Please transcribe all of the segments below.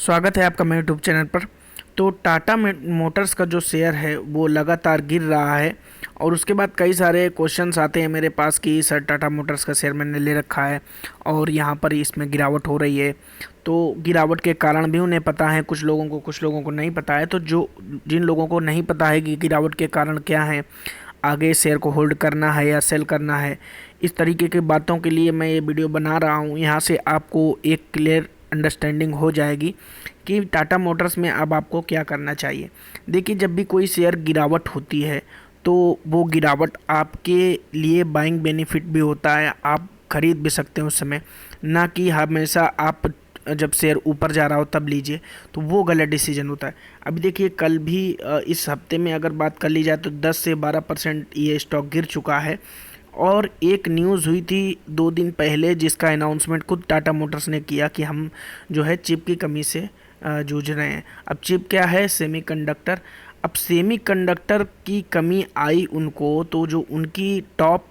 स्वागत है आपका मेरे यूट्यूब चैनल पर। तो टाटा मोटर्स का जो शेयर है वो लगातार गिर रहा है और उसके बाद कई सारे क्वेश्चंस आते हैं मेरे पास कि सर टाटा मोटर्स का शेयर मैंने ले रखा है और यहाँ पर इसमें गिरावट हो रही है। तो गिरावट के कारण भी उन्हें पता है, कुछ लोगों को नहीं पता है। तो जो जिन लोगों को नहीं पता है कि गिरावट के कारण क्या है, आगे शेयर को होल्ड करना है या सेल करना है, इस तरीके की बातों के लिए मैं ये वीडियो बना रहा हूँ। यहाँ से आपको एक क्लियर अंडरस्टैंडिंग हो जाएगी कि टाटा मोटर्स में अब आपको क्या करना चाहिए। देखिए, जब भी कोई शेयर गिरावट होती है तो वो गिरावट आपके लिए बाइंग बेनिफिट भी होता है, आप खरीद भी सकते हैं उस समय, ना कि हमेशा आप जब शेयर ऊपर जा रहा हो तब लीजिए, तो वो गलत डिसीजन होता है। अभी देखिए, कल भी इस हफ्ते में अगर बात कर ली जाए तो 10 से 12% ये स्टॉक गिर चुका है। और एक न्यूज़ हुई थी 2 दिन पहले जिसका अनाउंसमेंट खुद टाटा मोटर्स ने किया कि हम जो है चिप की कमी से जूझ रहे हैं। अब चिप क्या है? सेमीकंडक्टर। अब सेमीकंडक्टर की कमी आई उनको, तो जो उनकी टॉप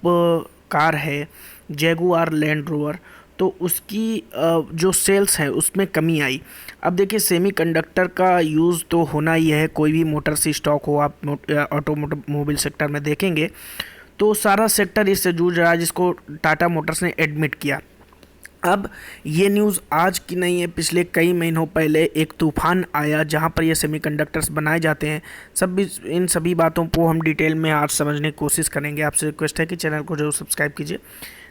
कार है जैगुआर लैंड रोवर, तो उसकी जो सेल्स है उसमें कमी आई। अब देखिए, सेमीकंडक्टर का यूज़ तो होना ही है, कोई भी मोटर से स्टॉक हो, आप ऑटोमोबाइल सेक्टर में देखेंगे तो सारा सेक्टर इससे जूझ रहा है, जिसको टाटा मोटर्स ने एडमिट किया। अब ये न्यूज़ आज की नहीं है, पिछले कई महीनों पहले एक तूफान आया जहाँ पर ये सेमीकंडक्टर्स बनाए जाते हैं। इन सभी बातों को हम डिटेल में आज समझने की कोशिश करेंगे। आपसे रिक्वेस्ट है कि चैनल को जरूर सब्सक्राइब कीजिए।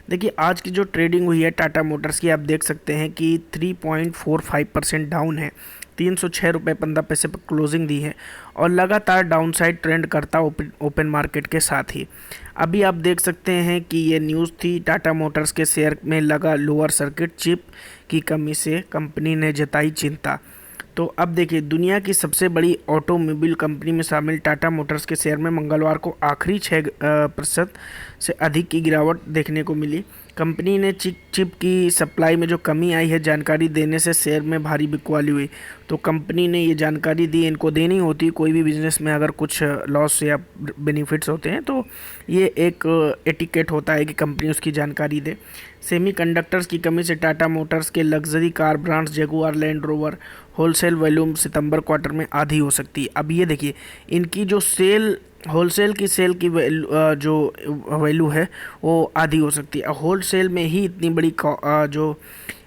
देखिए, आज की जो ट्रेडिंग हुई है टाटा मोटर्स की, आप देख सकते हैं कि 3.45% डाउन है, 306 रुपये 15 पैसे पर क्लोजिंग दी है और लगातार डाउनसाइड ट्रेंड करता ओपन मार्केट के साथ ही। अभी आप देख सकते हैं कि ये न्यूज़ थी, टाटा मोटर्स के शेयर में लगा लोअर सर्किट, चिप की कमी से कंपनी ने जताई चिंता। तो अब देखिए, दुनिया की सबसे बड़ी ऑटोमोबाइल कंपनी में शामिल टाटा मोटर्स के शेयर में मंगलवार को आखिरी 6% से अधिक की गिरावट देखने को मिली। कंपनी ने चिप की सप्लाई में जो कमी आई है जानकारी देने से शेयर में भारी बिकवाली हुई। तो कंपनी ने ये जानकारी दी, इनको देनी होती, कोई भी बिजनेस में अगर कुछ लॉस या बेनिफिट्स होते हैं तो ये एक एटिकेट होता है कि कंपनी उसकी जानकारी दे। सेमीकंडक्टर्स की कमी से टाटा मोटर्स के luxury car brands Jaguar Land Rover wholesale volume सितंबर क्वार्टर में आधी हो सकती है। अब ये देखिए, इनकी जो होलसेल की सेल की जो वैल्यू है वो आधी हो सकती है। होलसेल में ही इतनी बड़ी जो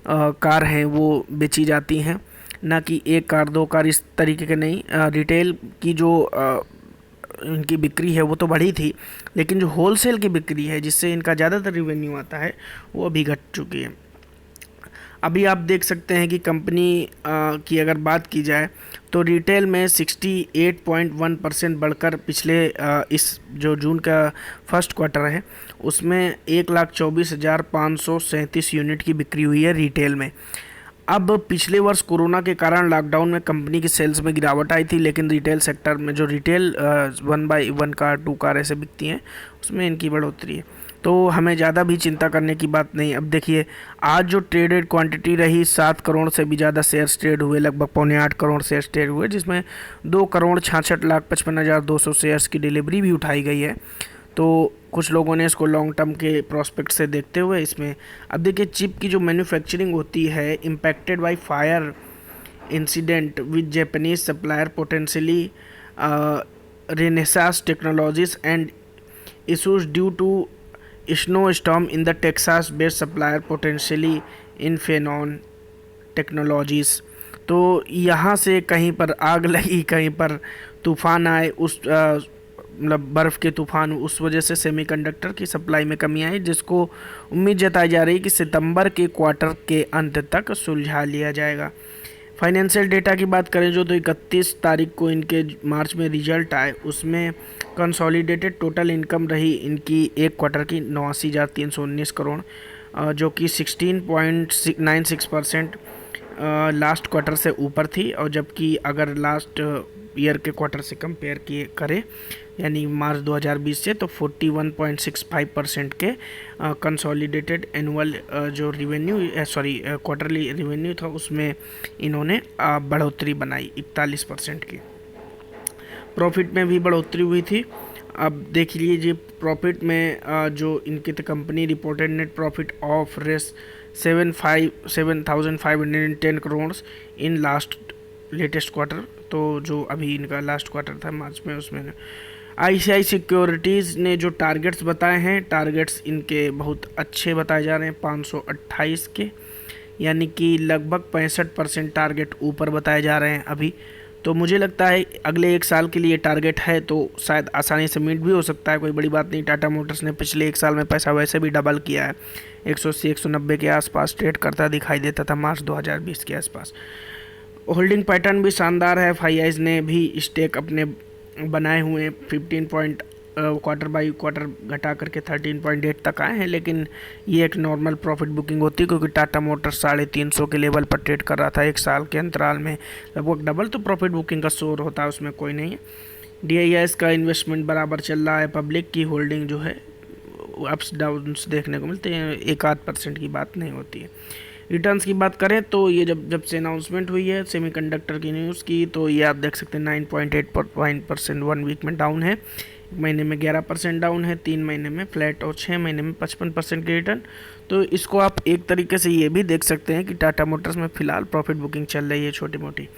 कार हैं वो बेची जाती हैं, ना कि एक कार दो कार, इस तरीके के नहीं। रिटेल की जो इनकी बिक्री है वो तो बढ़ी थी, लेकिन जो होलसेल की बिक्री है जिससे इनका ज़्यादातर रिवेन्यू आता है वो अभी घट चुकी है। अभी आप देख सकते हैं कि कंपनी की अगर बात की जाए तो रिटेल में 68.1% बढ़कर पिछले इस जो जून का फर्स्ट क्वार्टर है उसमें 1,24,537 यूनिट की बिक्री हुई है रिटेल में। अब पिछले वर्ष कोरोना के कारण लॉकडाउन में कंपनी की सेल्स में गिरावट आई थी, लेकिन रिटेल सेक्टर में जो रिटेल 1/1 कार 2 कार ऐसे बिकती हैं उसमें इनकी बढ़ोतरी है। तो हमें ज़्यादा भी चिंता करने की बात नहीं। अब देखिए, आज जो ट्रेडेड क्वांटिटी रही 7 करोड़ से भी ज़्यादा शेयर्स ट्रेड हुए, लगभग 7.25 करोड़ शेयर्स ट्रेड हुए, जिसमें 2,66,55,200 शेयर्स की डिलीवरी भी उठाई गई है। तो कुछ लोगों ने इसको लॉन्ग टर्म के प्रोस्पेक्ट से देखते हुए इसमें, अब देखिए, चिप की जो मैन्युफैक्चरिंग होती है impacted by fire incident with Japanese supplier potentially Renesas Technologies and issues due to snow storm in the Texas based supplier potentially Infineon Technologies. तो यहाँ से कहीं पर आग लगी, कहीं पर तूफान आए, उस मतलब बर्फ़ के तूफान, उस वजह से सेमीकंडक्टर की सप्लाई में कमी आई, जिसको उम्मीद जताई जा रही है कि सितंबर के क्वार्टर के अंत तक सुलझा लिया जाएगा। फाइनेंशियल डेटा की बात करें जो, तो 31 तारीख को इनके मार्च में रिजल्ट आए, उसमें कंसोलिडेटेड टोटल इनकम रही इनकी एक क्वार्टर की 89,319 करोड़, जो कि 16.96% लास्ट क्वार्टर से ऊपर थी। और जबकि अगर लास्ट ईयर के क्वार्टर से कंपेयर किए करें, यानी मार्च 2020 से, तो 41.65% के कंसोलिडेटेड एनुअल जो रिवेन्यू क्वार्टरली रिवेन्यू था उसमें इन्होंने बढ़ोतरी बनाई 41% की। प्रॉफिट में भी बढ़ोतरी हुई थी। अब देख लीजिए, प्रॉफिट में जो इनकी company reported net profit of 7,510 crore in last latest quarter. तो जो अभी इनका लास्ट क्वार्टर था मार्च में, उसमें आईसीआई सिक्योरिटीज़ ने जो टारगेट्स बताए हैं, टारगेट्स इनके बहुत अच्छे बताए जा रहे हैं, 528 के, यानी कि लगभग 65% टारगेट ऊपर बताए जा रहे हैं अभी। तो मुझे लगता है अगले एक साल के लिए टारगेट है तो शायद आसानी से मीट भी हो सकता है, कोई बड़ी बात नहीं। टाटा मोटर्स ने पिछले एक साल में पैसा वैसे भी डबल किया है, 180 190 के आसपास ट्रेड करता दिखाई देता था मार्च 2020 के आसपास। होल्डिंग पैटर्न भी शानदार है। फाइव ने भी स्टेक अपने बनाए हुए 15 पॉइंट क्वार्टर बाई क्वार्टर घटा करके 13.8 तक आए हैं, लेकिन ये एक नॉर्मल प्रॉफिट बुकिंग होती है क्योंकि टाटा मोटर्स 350 के लेवल पर ट्रेड कर रहा था एक साल के अंतराल में, लगभग डबल, तो प्रॉफिट बुकिंग का शोर होता है, उसमें कोई नहीं है। डीआईएस का इन्वेस्टमेंट बराबर चल रहा है। पब्लिक की होल्डिंग जो है अप्स डाउन्स देखने को मिलते हैं, 1-8% की बात नहीं होती है। रिटर्न्स की बात करें तो ये जब से अनाउंसमेंट हुई है सेमीकंडक्टर की न्यूज़ की, तो ये आप देख सकते हैं 9.8% 1 वीक में डाउन है, एक महीने में 11% डाउन है, 3 महीने में फ्लैट और 6 महीने में 55% की रिटर्न। तो इसको आप एक तरीके से ये भी देख सकते हैं कि टाटा मोटर्स में फ़िलहाल प्रॉफिट बुकिंग चल रही है छोटी मोटी।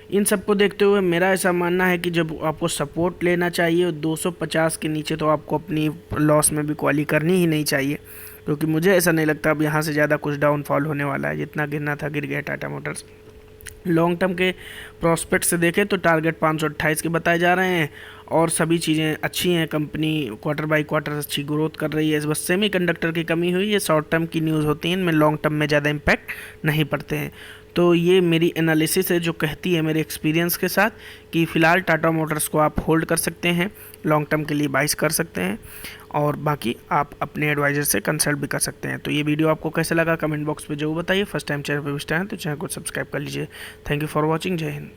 इन सबको देखते हुए मेरा ऐसा मानना है कि जब आपको सपोर्ट लेना चाहिए 250 के नीचे, तो आपको अपनी लॉस में भी क्वाली करनी ही नहीं चाहिए, क्योंकि मुझे ऐसा नहीं लगता अब यहाँ से ज़्यादा कुछ डाउनफॉल होने वाला है। जितना गिरना था गिर गया टाटा मोटर्स। लॉन्ग टर्म के प्रोस्पेक्ट से देखें तो टारगेट 528 के बताए जा रहे हैं और सभी चीज़ें अच्छी हैं। कंपनी क्वार्टर बाई क्वार्टर अच्छी ग्रोथ कर रही है, बस सेमी कंडक्टर की कमी हुई है। शॉर्ट टर्म की न्यूज़ होती हैं, इनमें लॉन्ग टर्म में ज़्यादा इम्पैक्ट नहीं पड़ते हैं। तो ये मेरी एनालिसिस है जो कहती है मेरे एक्सपीरियंस के साथ कि फ़िलहाल टाटा मोटर्स को आप होल्ड कर सकते हैं, लॉन्ग टर्म के लिए बाइस कर सकते हैं, और बाकी आप अपने एडवाइज़र से कंसल्ट भी कर सकते हैं। तो ये वीडियो आपको कैसे लगा कमेंट बॉक्स पे जरूर बताइए। फर्स्ट टाइम चैनल पर विजिट आए तो चैनल को सब्सक्राइब कर लीजिए। Thank you for watching. जय हिंद।